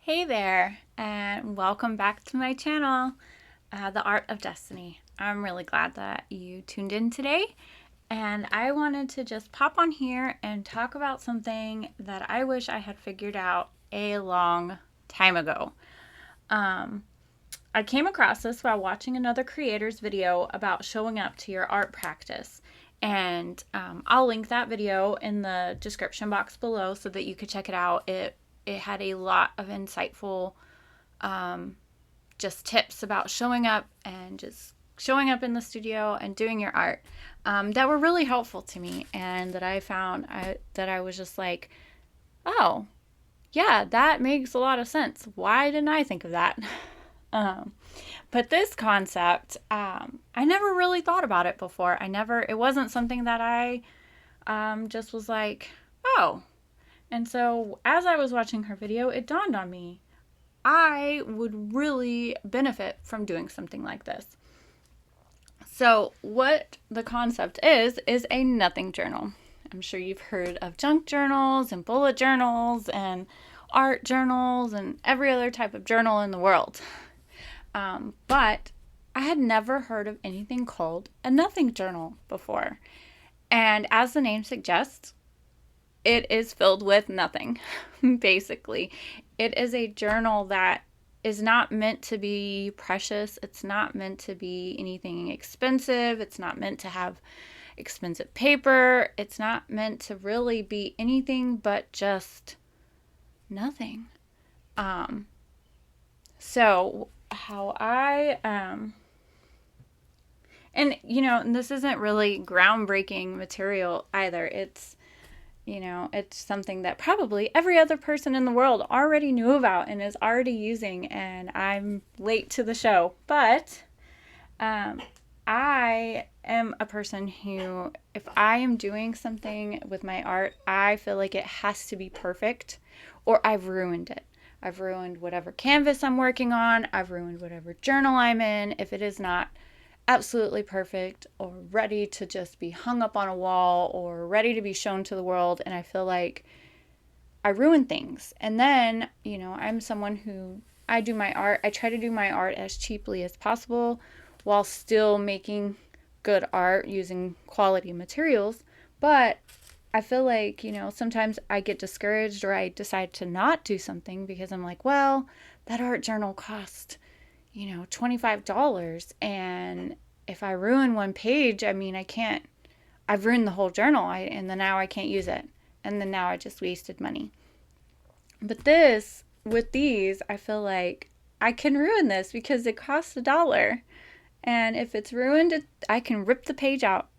Hey there, and welcome back to my channel, The Art of Destiny. I'm really glad that you tuned in today, and I wanted to just pop on here and talk about something that I wish I had figured out a long time ago. I came across this while watching another creator's video about showing up to your art practice. And I'll link that video in the description box below so that you could check it out. It had a lot of insightful just tips about showing up and just showing up in the studio and doing your art that were really helpful to me, and that I found that I was just like, oh, yeah, that makes a lot of sense. Why didn't I think of that? But this concept, I never really thought about it before. It wasn't something that I just was like, oh. And so as I was watching her video, it dawned on me, I would really benefit from doing something like this. So what the concept is a nothing journal. I'm sure you've heard of junk journals and bullet journals and art journals and every other type of journal in the world. But I had never heard of anything called a nothing journal before. And as the name suggests, it is filled with nothing, basically. It is a journal that is not meant to be precious. It's not meant to be anything expensive. It's not meant to have expensive paper. It's not meant to really be anything but just nothing. So how I and this isn't really groundbreaking material either. It's something that probably every other person in the world already knew about and is already using, and I'm late to the show. But I am a person who, if I am doing something with my art, I feel like it has to be perfect or I've ruined it. I've ruined whatever canvas I'm working on. I've ruined whatever journal I'm in. If it is not absolutely perfect or ready to just be hung up on a wall or ready to be shown to the world, and I feel like I ruin things. And then, I'm someone who I try to do my art as cheaply as possible while still making good art using quality materials. But I feel like, sometimes I get discouraged or I decide to not do something because I'm like, well, that art journal cost, $25. And if I ruin one page, I've ruined the whole journal. And then now I can't use it. And then now I just wasted money. But with these, I feel like I can ruin this because it costs $1. And if it's ruined, I can rip the page out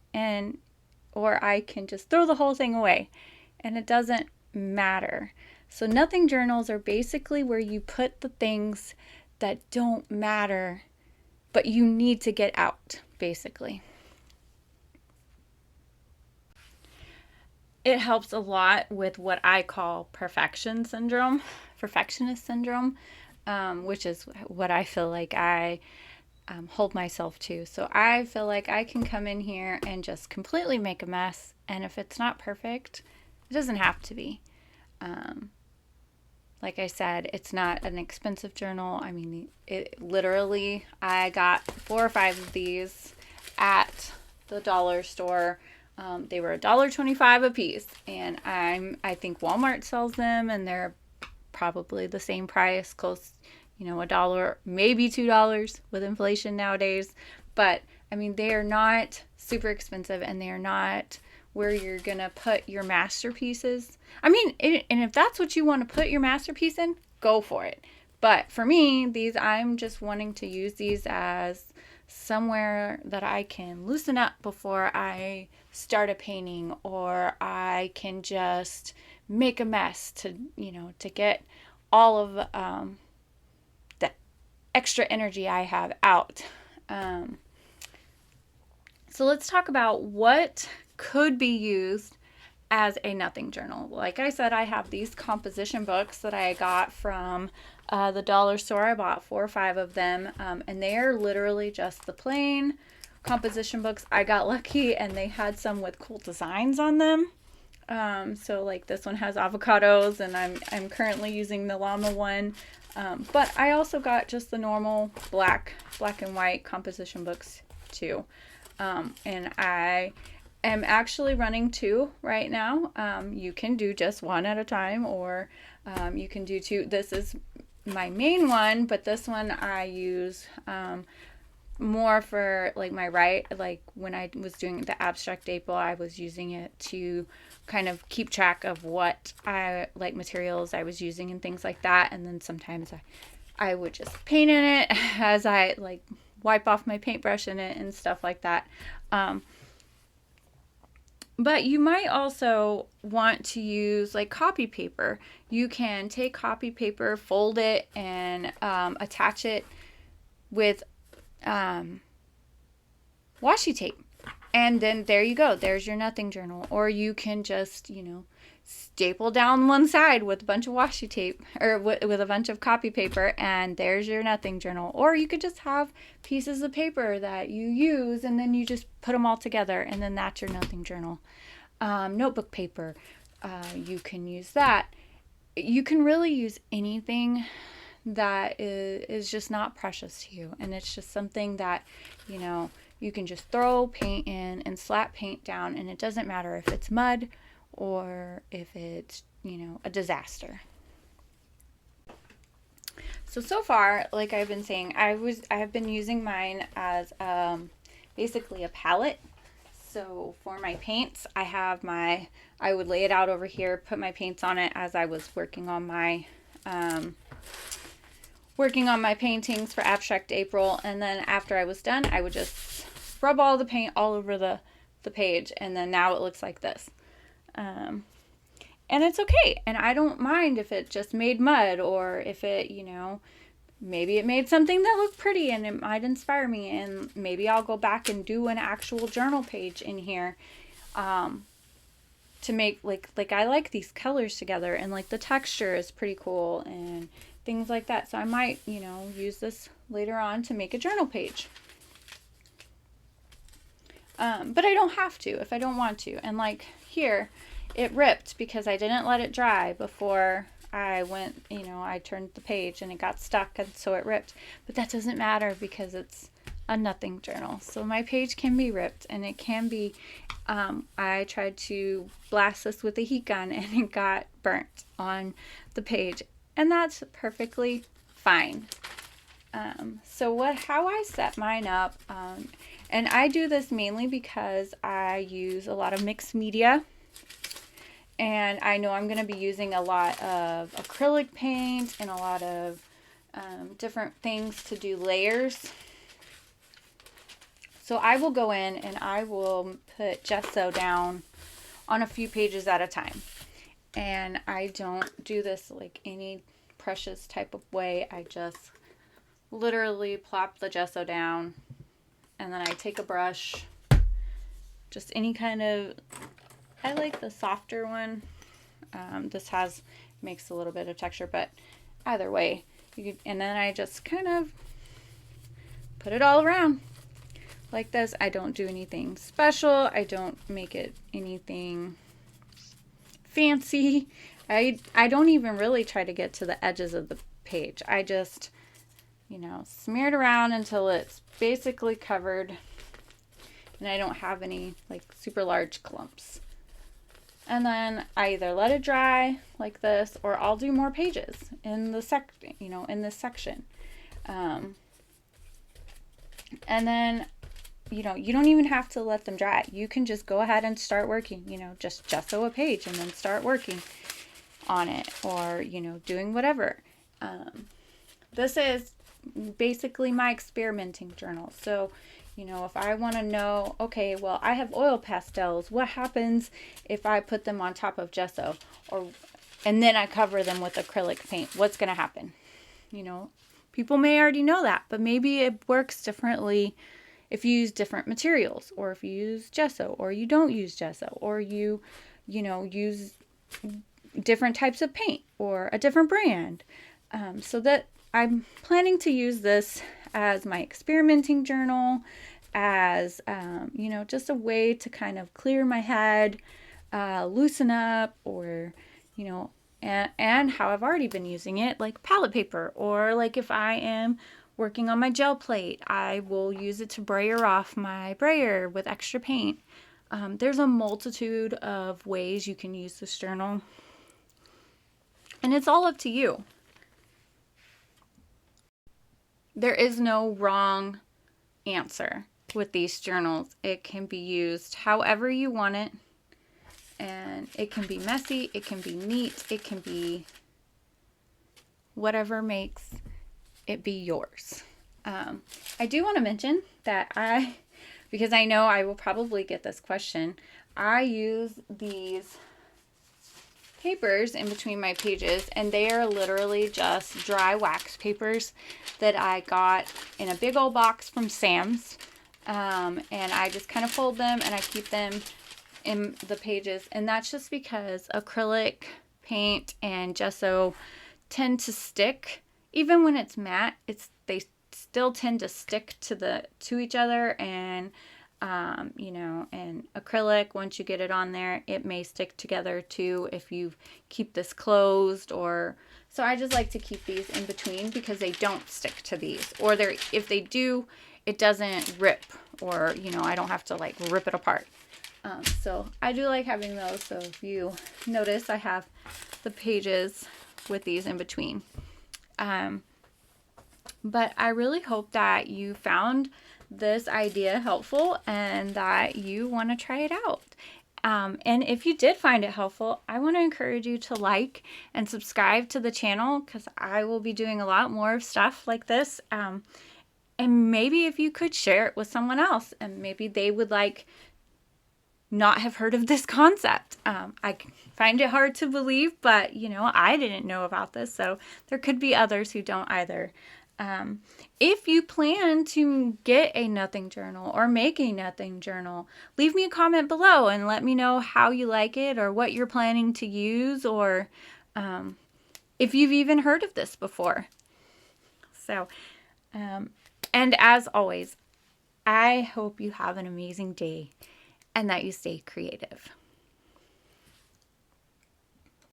or I can just throw the whole thing away. And it doesn't matter. So nothing journals are basically where you put the things that don't matter, but you need to get out, basically. It helps a lot with what I call perfectionist syndrome, which is what I feel like I hold myself to. So I feel like I can come in here and just completely make a mess, and if it's not perfect, it doesn't have to be. Like I said, it's not an expensive journal. I mean, I got 4 or 5 of these at the dollar store. They were $1.25 a piece, and I think Walmart sells them, and they're probably the same price, close, $1, maybe $2 with inflation nowadays. But I mean, they are not super expensive, and they are not where you're gonna put your masterpieces. I mean, and if that's what you want to put your masterpiece in, go for it. But for me, I'm just wanting to use these as somewhere that I can loosen up before I start a painting, or I can just make a mess to get all of the extra energy I have out. So let's talk about what could be used as a nothing journal. Like I said, I have these composition books that I got from the dollar store. I bought 4 or 5 of them, and they are literally just the plain composition books. I got lucky and they had some with cool designs on them. So like this one has avocados, and I'm currently using the llama one But I also got just the normal black and white composition books too. And I am actually running two right now. You can do just one at a time, or you can do two. This is my main one, but this one I use more for like my like when I was doing the abstract April, I was using it to kind of keep track of what I like materials I was using and things like that. And then sometimes I would just paint in it as I like wipe off my paintbrush in it and stuff like that. But you might also want to use like copy paper. You can take copy paper, fold it, and attach it with washi tape. And then there you go. There's your nothing journal. Or you can just, staple down one side with a bunch of washi tape or with a bunch of copy paper, and there's your nothing journal. Or you could just have pieces of paper that you use and then you just put them all together, and then that's your nothing journal. Notebook paper, you can use that. You can really use anything that is just not precious to you, and it's just something that you can just throw paint in and slap paint down, and it doesn't matter if it's mud or if it's a disaster. So far, like I've been saying, I have been using mine as basically a palette. So for my paints, I would lay it out over here, put my paints on it as I was working on my paintings for Abstract April, and then after I was done, I would just rub all the paint all over the page, and then now it looks like this. And it's okay, and I don't mind if it just made mud, or if it, maybe it made something that looked pretty and it might inspire me, and maybe I'll go back and do an actual journal page in here to make like I like these colors together, and like the texture is pretty cool and things like that. So I might, use this later on to make a journal page. But I don't have to if I don't want to. And like here, it ripped because I didn't let it dry before I went, I turned the page and it got stuck, and so it ripped. But that doesn't matter because it's a nothing journal. So my page can be ripped, and it can be, I tried to blast this with a heat gun and it got burnt on the page, and that's perfectly fine. How I set mine up, and I do this mainly because I use a lot of mixed media, and I know I'm going to be using a lot of acrylic paint and a lot of different things to do layers. So I will go in and I will put gesso down on a few pages at a time. And I don't do this like any precious type of way. I just literally plop the gesso down, and then I take a brush, just any kind of, I like the softer one. This makes a little bit of texture, but either way, and then I just kind of put it all around like this. I don't do anything special. I don't make it anything fancy. I don't even really try to get to the edges of the page. I just, smear it around until it's basically covered and I don't have any like super large clumps. And then I either let it dry like this, or I'll do more pages in the in this section. And then, you don't even have to let them dry. You can just go ahead and start working, just gesso a page and then start working on it, or, doing whatever. This is basically my experimenting journal. So, if I want to know, okay, well, I have oil pastels. What happens if I put them on top of gesso, and then I cover them with acrylic paint? What's going to happen? People may already know that, but maybe it works differently if you use different materials, or if you use gesso, or you don't use gesso, or you use different types of paint or a different brand. So that I'm planning to use this as my experimenting journal, as just a way to kind of clear my head, loosen up, or and how I've already been using it, like palette paper, or like if I am working on my gel plate, I will use it to brayer off my brayer with extra paint. There's a multitude of ways you can use this journal, and it's all up to you. There is no wrong answer with these journals. It can be used however you want it, and it can be messy, it can be neat, it can be whatever makes it be yours. I do want to mention that because I know I will probably get this question, I use these papers in between my pages, and they are literally just dry wax papers that I got in a big old box from Sam's. And I just kind of fold them and I keep them in the pages, and that's just because acrylic paint and gesso tend to stick. Even when it's matte, they still tend to stick to each other, and and acrylic, once you get it on there, it may stick together too if you keep this closed. Or so I just like to keep these in between because they don't stick to these, or if they do, it doesn't rip, or I don't have to like rip it apart. So I do like having those. So if you notice, I have the pages with these in between. But I really hope that you found this idea helpful and that you want to try it out. And if you did find it helpful, I want to encourage you to like and subscribe to the channel, because I will be doing a lot more stuff like this. And maybe if you could share it with someone else, and maybe they would not have heard of this concept. I find it hard to believe, but I didn't know about this, so there could be others who don't either. If you plan to get a nothing journal or make a nothing journal, leave me a comment below and let me know how you like it, or what you're planning to use, or if you've even heard of this before. So, and as always, I hope you have an amazing day and that you stay creative.